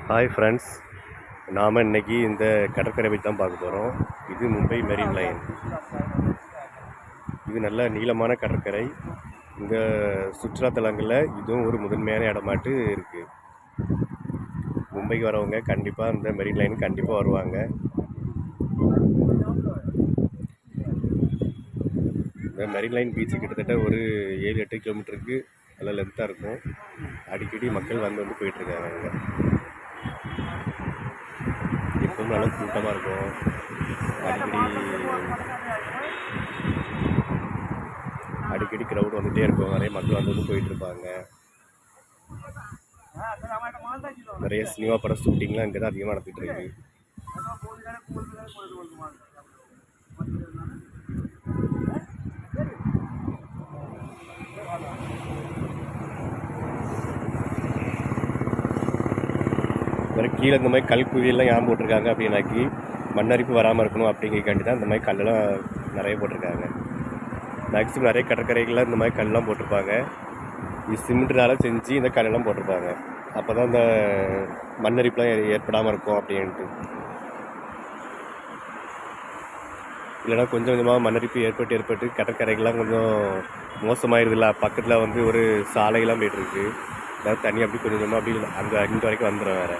Hi friends, நாம் இன்றைக்கி இந்த கடற்கரை பற்றி தான் பார்க்க போகிறோம். இது மும்பை மெரின் லைன். இது நல்ல நீளமான கடற்கரை. இந்த சுற்றுலாத்தலங்களில் இதுவும் ஒரு முதன்மையான இடமாட்டு இருக்குது. மும்பைக்கு வரவங்க கண்டிப்பாக இந்த மெரின் லைன் கண்டிப்பாக வருவாங்க. இந்த மெரின் லைன் பீச்சு கிட்டத்தட்ட ஒரு 7-8 கிலோமீட்டருக்கு நல்ல லென்த்தாக இருக்கும். அடிக்கடி மக்கள் வந்து போயிட்டுருக்காங்க. அங்கே எப்பவும் நல்லா கூட்டமாக இருக்கும். அடிக்கடி க்ரௌட் வந்துகிட்டே இருக்கும். நிறைய மக்கள் வந்து போயிட்டுருப்பாங்க. நிறைய சினிமா படம் ஷூட்டிங்லாம் இங்கே தான் அதிகமாக நடந்துகிட்டு இருக்கு. வேறு கீழே இந்த மாதிரி கல் குவியெல்லாம் ஏன் போட்டிருக்காங்க அப்படின்னாக்கி மண்ணரிப்பு வராமல் இருக்கணும் அப்படிங்கிறக்காண்டி தான் இந்த மாதிரி கல்லெல்லாம் நிறைய போட்டிருக்காங்க. மேக்ஸிமம் நிறைய கடற்கரைகளில் இந்த மாதிரி கல்லாம் போட்டிருப்பாங்க. இது சிமெண்ட்னால செஞ்சு இந்த கல்லெல்லாம் போட்டிருப்பாங்க. அப்போ தான் இந்த மண்ணரிப்புலாம் ஏற்படாமல் இருக்கும் அப்படின்ட்டு. இல்லைனா கொஞ்சம் கொஞ்சமாக மண்ணரிப்பு ஏற்பட்டு கடற்கரைகள்லாம் கொஞ்சம் மோசமாயிருதில்ல. பக்கத்தில் வந்து ஒரு சாலைகள்லாம் போய்ட்டுருக்கு. அதாவது தண்ணி அப்படி கொஞ்சம் கொஞ்சமாக அப்படி இங்கே வரைக்கும் வந்துடும். வேறு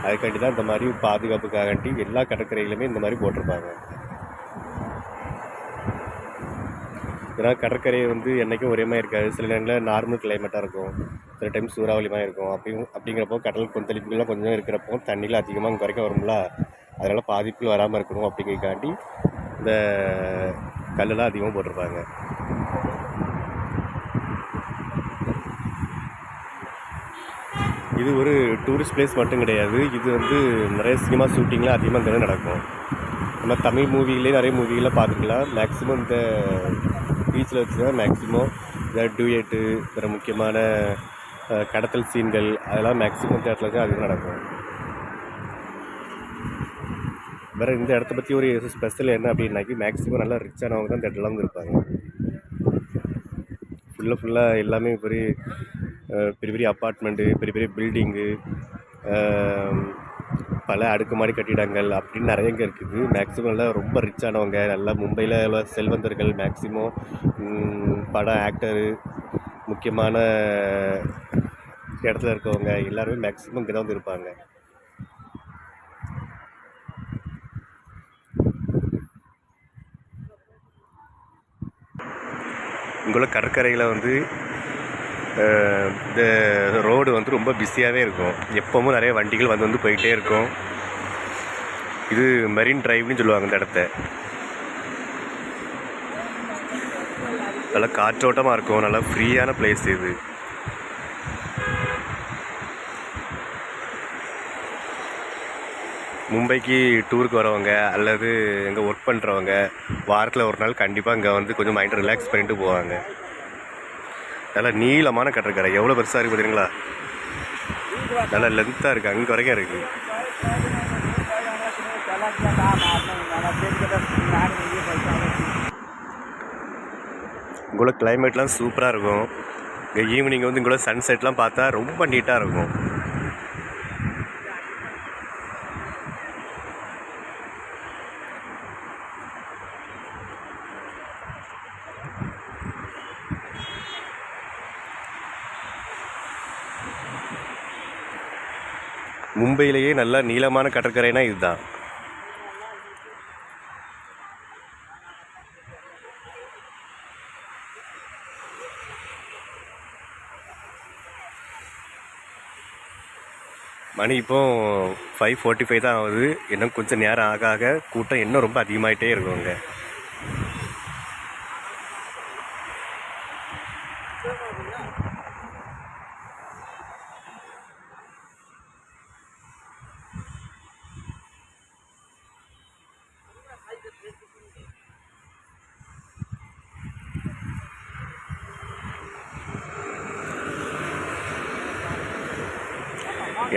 அதுக்காண்டி தான் இந்த மாதிரி பாதுகாப்புக்காகண்டி எல்லா கடற்கரையிலுமே இந்த மாதிரி போட்டிருப்பாங்க. ஏன்னா கடற்கரை வந்து என்றைக்கும் ஒரே மாதிரி இருக்காது. சில நேரங்களில் நார்மல் கிளைமேட்டாக இருக்கும், சில டைம் சூறாவளிமாக இருக்கும். அப்படிங்கிறப்போ கடல் கொந்தளிப்புகள்லாம் கொஞ்சம் இருக்கிறப்போ தண்ணியில் அதிகமாக இங்கே வரைக்கும் வரும்ல. அதனால் பாதிப்புகள் வராமல் இருக்கணும் அப்படிங்கிறக்காண்டி இந்த கல்லெல்லாம் அதிகமாக போட்டிருப்பாங்க. இது ஒரு டூரிஸ்ட் பிளேஸ் மட்டும் கிடையாது. இது வந்து நிறைய சினிமா ஷூட்டிங்லாம் அதிகமாக இங்கே நடக்கும். நம்ம தமிழ் மூவிலே நிறைய மூவிகளாக பார்த்துக்கலாம். மேக்ஸிமம் இந்த பீச்சில் வச்சு தான் மேக்ஸிமம் இந்த டூயட்டு, வேறு முக்கியமான கடத்தல் சீன்கள் அதெல்லாம் மேக்ஸிமம் இந்த இடத்துல தான் அதிகம் நடக்கும். வேறு இந்த இடத்த பற்றி ஒரு ஸ்பெஷல் என்ன அப்படின்னாக்கி மேக்ஸிமம் நல்லா ரிச்சானவங்க தான் இந்த இடத்துல வந்து இருப்பாங்க. ஃபுல்லாக எல்லாமே பெரிய பெரிய அப்பார்ட்மெண்ட்டு, பெரிய பில்டிங்கு, பல அடுக்குமாடி கட்டிடங்கள் அப்படின்னு நிறைய இங்கே இருக்குது. மேக்ஸிமம் எல்லாம் ரொம்ப ரிச்சானவங்க, நல்லா மும்பையில் உள்ள செல்வந்தர்கள், மேக்ஸிமம் படம் ஆக்டரு, முக்கியமான இடத்துல இருக்கவங்க எல்லாருமே மேக்ஸிமம் இங்கே தான் வந்து இருப்பாங்க. இங்குள்ள கடற்கரையில் வந்து இந்த ரோடு வந்து ரொம்ப பிஸியாகவே இருக்கும். எப்பவும் நிறைய வண்டிகள் வந்து போயிட்டே இருக்கும். இது மெரின் டிரைவ்னு சொல்லுவாங்க இந்த இடத்த. நல்லா காற்றோட்டமாக இருக்கும், நல்லா ஃப்ரீயான பிளேஸ் இது. மும்பைக்கு டூருக்கு வரவங்க அல்லது இங்கே ஒர்க் பண்ணுறவங்க வாரத்தில் ஒரு நாள் கண்டிப்பாக இங்கே வந்து கொஞ்சம் மைண்ட் ரிலாக்ஸ் பண்ணிட்டு போவாங்க. நல்லா நீளமான கடற்கரை, எவ்வளோ பெருசாக இருக்குது பார்த்தீங்களா? நல்லா லென்த்தாக இருக்குது, அங்கே வரைக்கும் இருக்குது. இங்குள்ள கிளைமேட்லாம் சூப்பராக இருக்கும். இங்கே ஈவினிங் வந்து இங்குள்ள சன்செட்லாம் பார்த்தா ரொம்ப நீட்டாக இருக்கும். மும்பையிலேயே நல்ல நீளமான கடற்கரைனா இதுதான். மணி இப்போ 5:45 தான் ஆகுது. இன்னும் கொஞ்சம் நேரம் ஆக கூட்டம் இன்னும் ரொம்ப அதிகமாகிட்டே இருக்குங்க.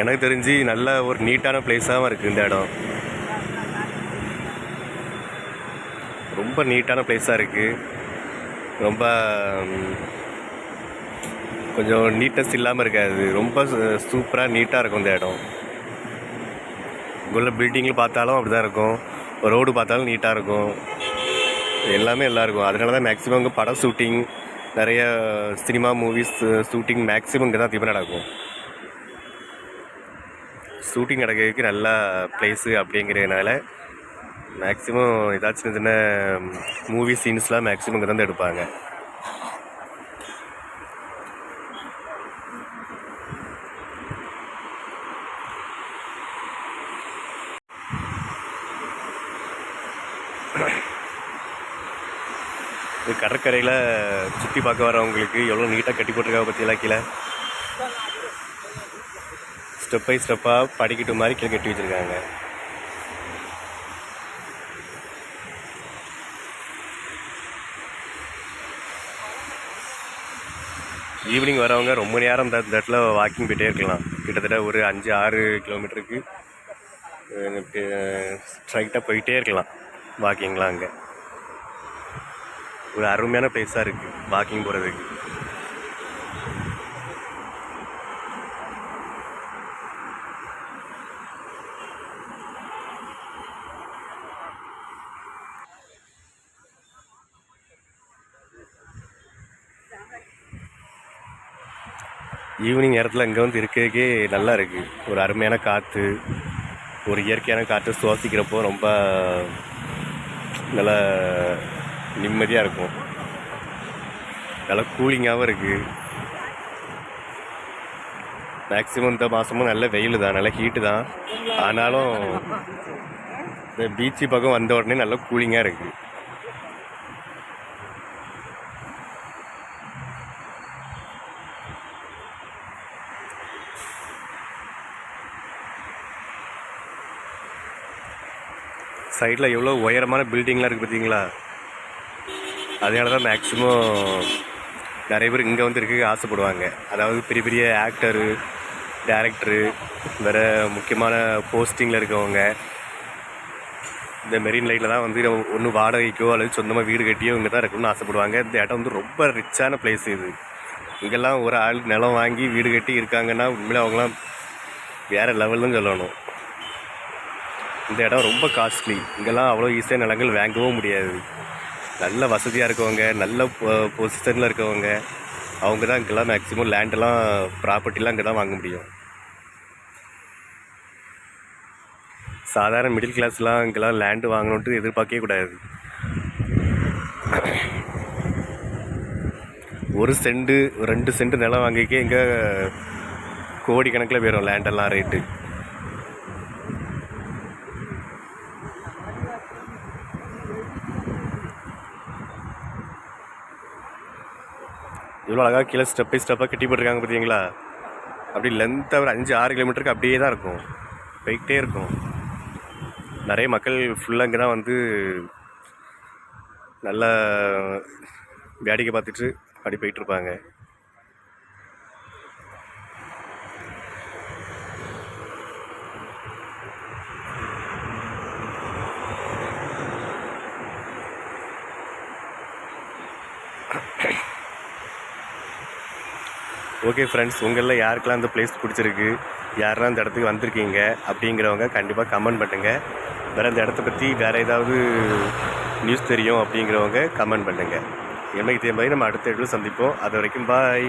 எனக்கு தெரிஞ்சு நல்ல ஒரு நீட்டான பிளேஸாகவும் இருக்குது இந்த இடம். ரொம்ப நீட்டான பிளேஸாக இருக்குது. ரொம்ப கொஞ்சம் நீட்னஸ் இல்லாமல் இருக்காது. ரொம்ப சூப்பராக நீட்டாக இருக்கும் இந்த இடம். இங்கே உள்ள பில்டிங்கில் பார்த்தாலும் அப்படி தான் இருக்கும், ரோடு பார்த்தாலும் நீட்டாக இருக்கும், எல்லாமே நல்லா இருக்கும். அதனால தான் மேக்ஸிமம் இங்கே படம் ஷூட்டிங், நிறைய சினிமா மூவிஸ் ஷூட்டிங் மேக்ஸிமம் இங்கே தான் அதிகமாக நடக்கும். ஷூட்டிங் நடக்கிறதுக்கு நல்ல பிளேஸு அப்படிங்கிறதுனால மேக்ஸிமம் ஏதாச்சும் சின்ன சின்ன மூவி சீன்ஸ்லாம் மேக்ஸிமம் இங்கே தான் எடுப்பாங்க. இது கடற்கரையில் சுற்றி பார்க்க வரவங்களுக்கு எவ்வளோ நீட்டாக கட்டி போட்டிருக்காங்க பற்றியெல்லாம் கீழே ஸ்டெப் பை ஸ்டெப்பாக படிக்கட்டு மாதிரி கீழே கட்டி வச்சுருக்காங்க. ஈவினிங் வரவங்க ரொம்ப நேரம் இந்த இடத்துல வாக்கிங் போயிட்டே இருக்கலாம். கிட்டத்தட்ட ஒரு 5-6 கிலோமீட்டருக்கு ஸ்ட்ரைட்டாக போயிட்டே இருக்கலாம் வாக்கிங்லாம். அங்கே ஒரு அருமையான பிளேஸாக இருக்குது வாக்கிங் போகிறதுக்கு. ஈவினிங் நேரத்தில் இங்கே வந்து இருக்கிறதுக்கே நல்லா இருக்குது. ஒரு அருமையான காற்று, ஒரு இயற்கையான காற்று சுவாசிக்கிறப்போ ரொம்ப நல்லா நிம்மதியாக இருக்கும், நல்லா கூலிங்காகவும் இருக்குது. மேக்ஸிமம் இந்த மாதமும் நல்ல வெயில் தான், நல்ல ஹீட்டு தான். ஆனாலும் இந்த பீச்சு பக்கம் வந்த உடனே நல்லா கூலிங்காக இருக்குது. சைடில் எவ்வளோ உயரமான பில்டிங்லாம் இருக்குது பார்த்தீங்களா? அதனால தான் மேக்ஸிமம் நிறைய பேர் இங்கே வந்து இருக்க ஆசைப்படுவாங்க. அதாவது பெரிய பெரிய ஆக்டரு, டேரக்டரு, வேறு முக்கியமான போஸ்டிங்கில் இருக்கவங்க இந்த மெரின் லைனில் தான் வந்து ஒன்று வாடகைக்கோ அல்லது சொந்தமாக வீடு கட்டியோ இங்கே தான் இருக்கணும்னு ஆசைப்படுவாங்க. இந்த இடம் வந்து ரொம்ப ரிச்சான பிளேஸ் இது. இங்கெல்லாம் ஒரு ஆள் நிலம் வாங்கி வீடு கட்டி இருக்காங்கன்னா உண்மையிலே அவங்களாம் வேறு லெவல்னு சொல்லணும். இந்த இடம் ரொம்ப காஸ்ட்லி. இங்கெல்லாம் அவ்வளோ ஈஸியாக நிலங்கள் வாங்கவும் முடியாது. நல்ல வசதியாக இருக்கவங்க, நல்ல பொசிஷனில் இருக்கவங்க, அவங்க தான் இங்கெல்லாம் மேக்ஸிமம் லேண்டெல்லாம் ப்ராப்பர்ட்டிலாம் இங்கே தான் வாங்க முடியும். சாதாரண மிடில் கிளாஸ்லாம் இங்கெல்லாம் லேண்டு வாங்கணுன்ட்டு எதிர்பார்க்கவே கூடாது. 1 சென்ட் 2 சென்ட் நிலம் வாங்கிக்கே இங்கே கோடிக்கணக்கில் போயிடும் லேண்டெல்லாம் ரேட்டு. இவ்வளோ அழகாக கீழே ஸ்டெப் பை ஸ்டெப்பாக கட்டி போட்டிருக்காங்க பார்த்தீங்களா? அப்படி லென்த்தாக ஒரு 5-6 கிலோமீட்டருக்கு அப்படியே தான் இருக்கும், போய்கிட்டே இருக்கும். நிறைய மக்கள் ஃபுல்லாக இங்கே தான் வந்து நல்லா வேடிக்கை பார்த்துட்டு அப்படி போயிட்டுருப்பாங்க. ஓகே ஃப்ரெண்ட்ஸ், உங்களில் யாருக்கெல்லாம் இந்த பிளேஸ் பிடிச்சிருக்கு, யாரெல்லாம் இந்த இடத்துக்கு வந்திருக்கீங்க அப்படிங்கிறவங்க கண்டிப்பாக கமெண்ட் பண்ணுங்கள். வேறு இந்த இடத்த பற்றி வேறு ஏதாவது நியூஸ் தெரியும் அப்படிங்கிறவங்க கமெண்ட் பண்ணுங்கள். என்னைக்கு இதே மாதிரி நம்ம அடுத்த இடத்துல சந்திப்போம். அது வரைக்கும் பாய்.